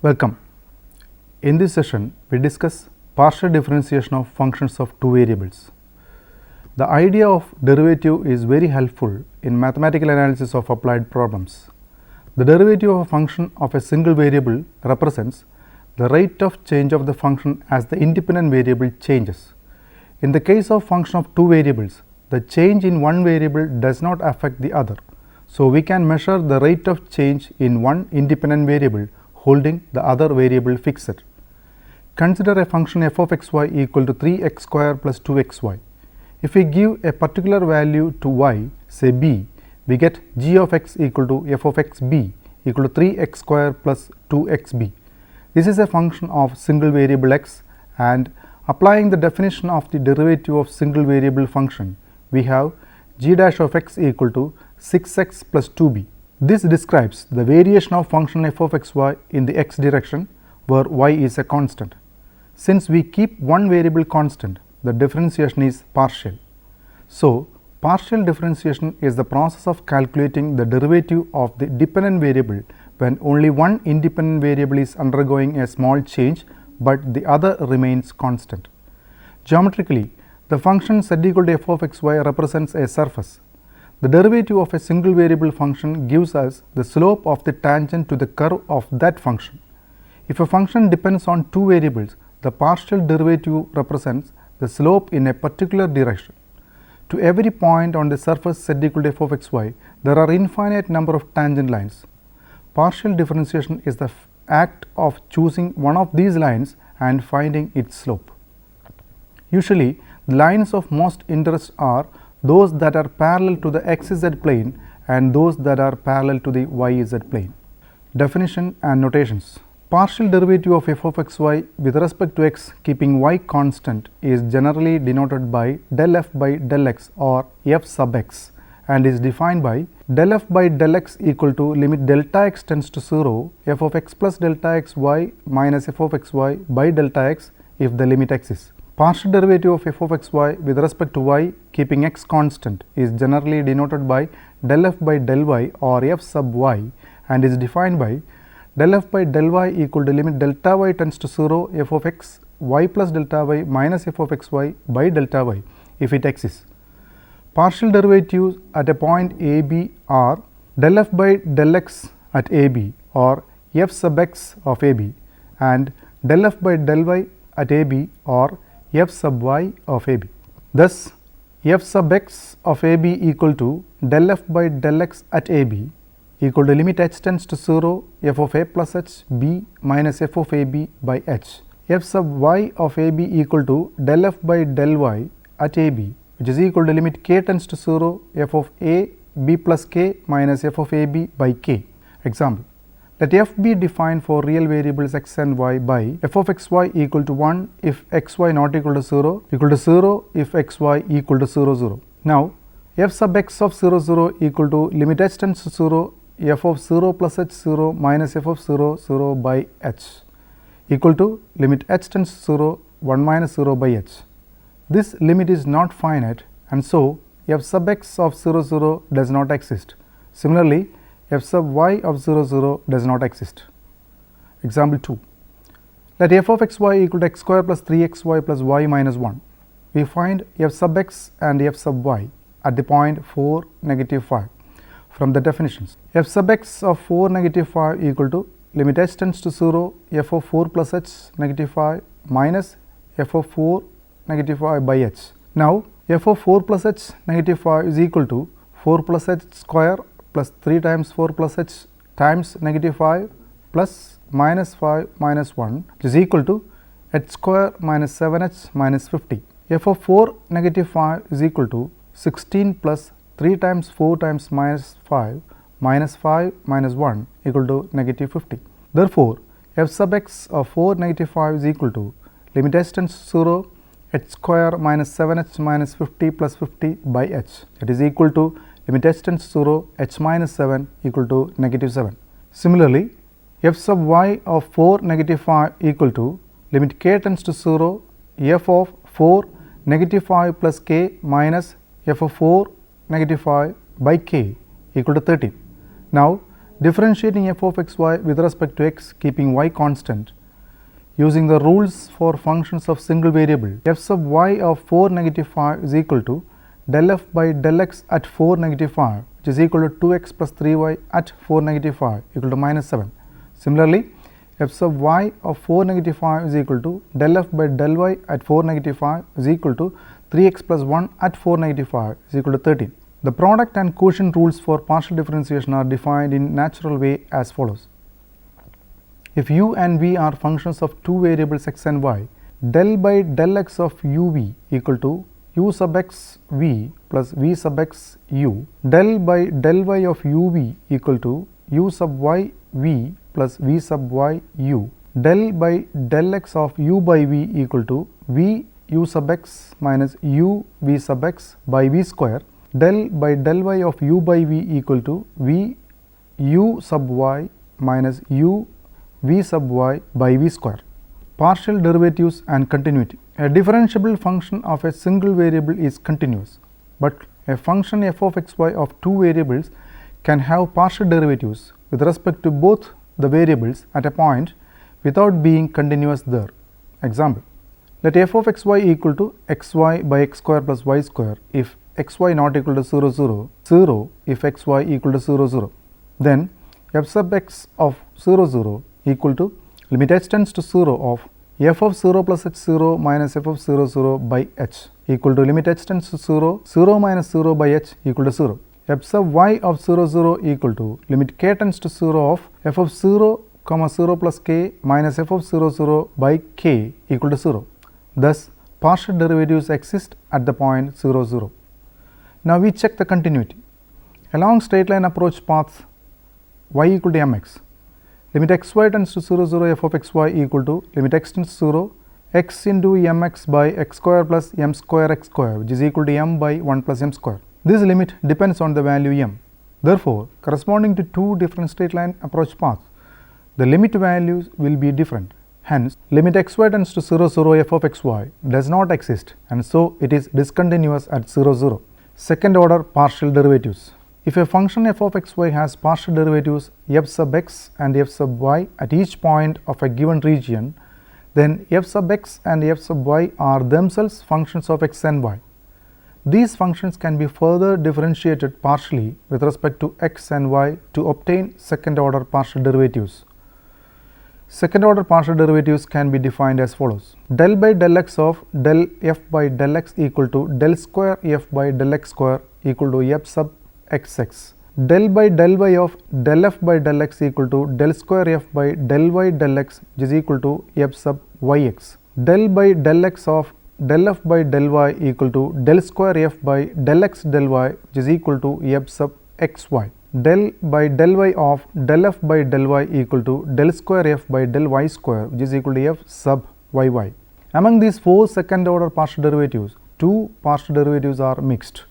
Welcome. In this session, we discuss partial differentiation of functions of two variables. The idea of derivative is very helpful in mathematical analysis of applied problems. The derivative of a function of a single variable represents the rate of change of the function as the independent variable changes. In the case of function of two variables, the change in one variable does not affect the other. So, we can measure the rate of change in one independent variable holding the other variable fixed. Consider a function f of x y equal to 3x square plus 2xy. If we give a particular value to y, say b, we get g of x equal to f of x b equal to 3x square plus 2xb. This is a function of single variable x, and applying the definition of the derivative of single variable function, we have g dash of x equal to 6x plus 2b. This describes the variation of function f of x y in the x direction where y is a constant. Since we keep one variable constant, the differentiation is partial. So, partial differentiation is the process of calculating the derivative of the dependent variable when only one independent variable is undergoing a small change but the other remains constant. Geometrically, the function z equal to f of x y represents a surface. The derivative of a single variable function gives us the slope of the tangent to the curve of that function. If a function depends on two variables, the partial derivative represents the slope in a particular direction. To every point on the surface z equal to f of x y, there are infinite number of tangent lines. Partial differentiation is the act of choosing one of these lines and finding its slope. Usually, the lines of most interest are those that are parallel to the xz plane and those that are parallel to the yz plane. Definition and notations. Partial derivative of f of x y with respect to x keeping y constant is generally denoted by del f by del x or f sub x, and is defined by del f by del x equal to limit delta x tends to 0 f of x plus delta x y minus f of x y by delta x if the limit exists. Partial derivative of f of x y with respect to y keeping x constant is generally denoted by del f by del y or f sub y, and is defined by del f by del y equal to limit delta y tends to 0 f of x y plus delta y minus f of x y by delta y if it exists. Partial derivatives at a point a b are del f by del x at a b or f sub x of a b, and del f by del y at a b or f sub y of a b. Thus, f sub x of a b equal to del f by del x at a b equal to limit h tends to 0 f of a plus h b minus f of a b by h. F sub y of a b equal to del f by del y at a b, which is equal to limit k tends to 0 f of a b plus k minus f of a b by k. Example: let f be defined for real variables x and y by f of x y equal to 1 if x y not equal to 0 if x y equal to 0 0. Now, f sub x of 0 0 equal to limit h tends to 0 f of 0 plus h 0 minus f of 0 0 by h equal to limit h tends to 0 1 minus 0 by h. This limit is not finite, and so f sub x of 0 0 does not exist. Similarly, f sub y of 0 0 does not exist. Example 2. Let f of x y equal to x square plus 3xy plus y minus 1. We find f sub x and f sub y at the point 4, negative 5 from the definitions. F sub x of 4, negative 5 equal to limit h tends to 0 f of 4 plus h negative 5 minus f of 4 negative 5 by h. Now, f of 4 plus h negative 5 is equal to 4 plus h square plus 3 times 4 plus h times negative 5 plus minus 5 minus 1, which is equal to h square minus 7h minus 50. F of 4 negative 5 is equal to 16 plus 3 times 4 times minus 5 minus 5 minus 1 equal to negative 50. Therefore, f sub x of 4 negative 5 is equal to limit h tends to 0 h square minus 7h minus 50 plus 50 by h, that is equal to limit h tends to 0 h minus 7 equal to negative 7. Similarly, f sub y of 4 negative 5 equal to limit k tends to 0 f of 4 negative 5 plus k minus f of 4 negative 5 by k equal to 13. Now, Differentiating f of x y with respect to x keeping y constant using the rules for functions of single variable, f sub y of 4 negative 5 is equal to del f by del x at 4 negative 5, which is equal to 2x plus 3y at 4 negative 5 equal to minus 7. Similarly, f sub y of 4 negative 5 is equal to del f by del y at 4 negative 5 is equal to 3x plus 1 at 4 negative 5 is equal to 13. The product and quotient rules for partial differentiation are defined in natural way as follows. If u and v are functions of two variables x and y, del by del x of uv equal to u sub x v plus v sub x u, del by del y of uv equal to u sub y v plus v sub y u, del by del x of u by v equal to v u sub x minus u v sub x by v square, del by del y of u by v equal to v u sub y minus u v sub y by v square. Partial derivatives and continuity. A differentiable function of a single variable is continuous, but a function f of x y of two variables can have partial derivatives with respect to both the variables at a point without being continuous there. Example, let f of x y equal to x y by x square plus y square if x y not equal to 0 0, 0 if x y equal to 0 0. Then f sub x of 0 0 equal to limit h tends to 0 of f of 0 plus h 0 minus f of 0 0 by h equal to limit h tends to 0, 0 minus 0 by h equal to 0. F sub y of 0 0 equal to limit k tends to 0 of f of 0 comma 0 plus k minus f of 0 0 by k equal to 0. Thus, partial derivatives exist at the point 0 0. Now we check the continuity. Along straight line approach path y equal to mx, limit x y tends to 0 0 f of x y equal to limit x tends to 0 x into mx by x square plus m square x square, which is equal to m by 1 plus m square. This limit depends on the value m. Therefore, corresponding to two different straight line approach paths, the limit values will be different. Hence, limit x y tends to 0 0 f of x y does not exist, and so it is discontinuous at 0 0. Second order partial derivatives. If a function f of x y has partial derivatives f sub x and f sub y at each point of a given region, then f sub x and f sub y are themselves functions of x and y. These functions can be further differentiated partially with respect to x and y to obtain second order partial derivatives. Second order partial derivatives can be defined as follows. Del by del x of del f by del x equal to del square f by del x square equal to f sub xx. Del by del y of del f by del x equal to del square f by del y del x, which is equal to f sub yx. Del by del x of del f by del y equal to del square f by del x del y, which is equal to f sub xy. Del by del y of del f by del y equal to del square f by del y square, which is equal to f sub yy. Among these four second order partial derivatives, two partial derivatives are mixed.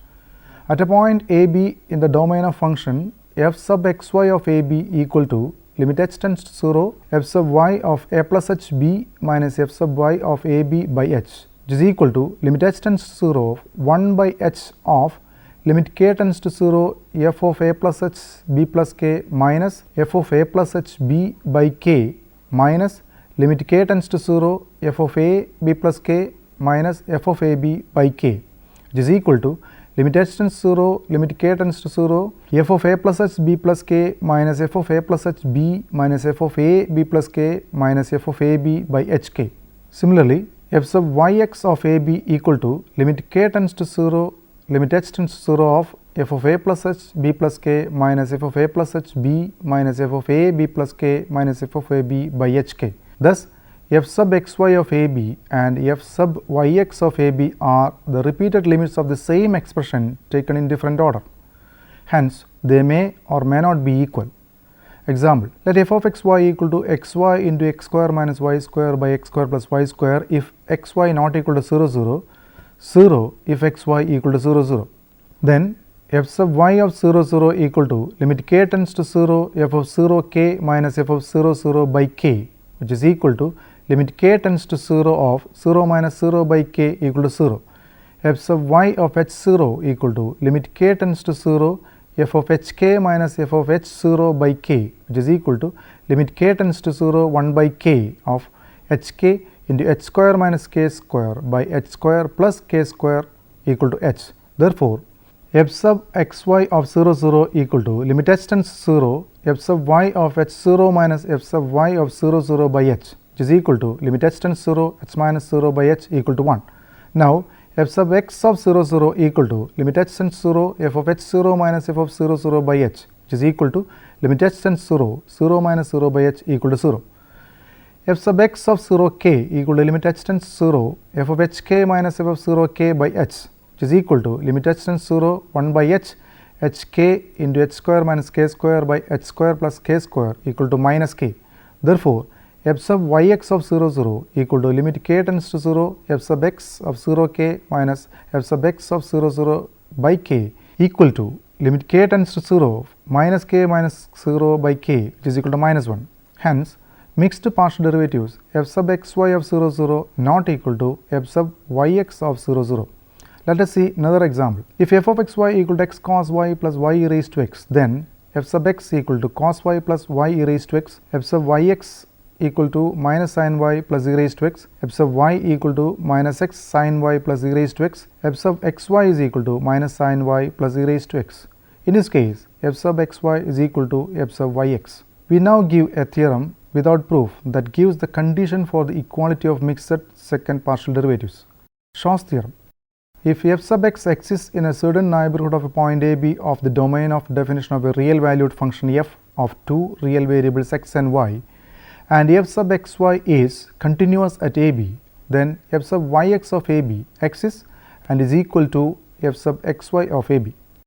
At a point a b in the domain of function f sub xy of a b equal to limit h tends to 0 f sub y of a plus h b minus f sub y of a b by h, which is equal to limit h tends to 0 of 1 by h of limit k tends to 0 f of a plus h b plus k minus f of a plus h b by k minus limit k tends to 0 f of a b plus k minus f of a b by k, which is equal to limit h tends to 0 limit k tends to 0 f of a plus h b plus k minus f of a plus h b minus f of a b plus k minus f of a b by h k. Similarly, f sub yx of a b equal to limit k tends to 0 limit h tends to 0 of f of a plus h b plus k minus f of a plus h b minus f of a b plus k minus f of a b by h k. Thus, f sub xy of a b and f sub yx of a b are the repeated limits of the same expression taken in different order. Hence, they may or may not be equal. Example, let f of xy equal to xy into x square minus y square by x square plus y square if xy not equal to 0 0, 0 if xy equal to 0 0. Then f sub y of 0 0 equal to limit k tends to 0 f of 0 k minus f of 0 0 by k, which is equal to limit k tends to 0 of 0 minus 0 by k equal to 0. F sub y of h 0 equal to limit k tends to 0 f of hk minus f of h0 by k, which is equal to limit k tends to 0 1 by k of hk into h square minus k square by h square plus k square equal to h. Therefore, f sub xy of 0 0 equal to limit h tends to 0 f sub y of h0 minus f sub y of 0 0 by h, which is equal to limit h tends to 0 h minus 0 by h equal to 1. Now, f sub x of 0 0 equal to limit h tends to 0 f of h0 minus f of 0 0 by h, which is equal to limit h tends to 0 0 minus 0 by h equal to 0. F sub x of 0 k equal to limit h tends to 0 f of hk minus f of 0 k by h, which is equal to limit h tends to 0 1 by h hk into h square minus k square by h square plus k square equal to minus k. Therefore, f sub yx of 0 0 equal to limit k tends to 0 f sub x of 0 k minus f sub x of 0 0 by k equal to limit k tends to 0 minus k minus 0 by k, which is equal to minus 1. Hence, mixed partial derivatives f sub xy of 0 0 not equal to f sub yx of 0 0. Let us see another example. If f of xy equal to x cos y plus y e raised to x, then f sub x equal to cos y plus y e raised to x, f sub yx equal to minus sin y plus e raised to x, f sub y equal to minus x sin y plus e raised to x, f sub xy is equal to minus sin y plus e raised to x. In this case, f sub xy is equal to f sub yx. We now give a theorem without proof that gives the condition for the equality of mixed second partial derivatives. Shaw's theorem. If f sub x exists in a certain neighborhood of a point a b of the domain of definition of a real valued function f of two real variables x and y, and f sub xy is continuous at ab, then f sub yx of ab exists and is equal to f sub xy of ab.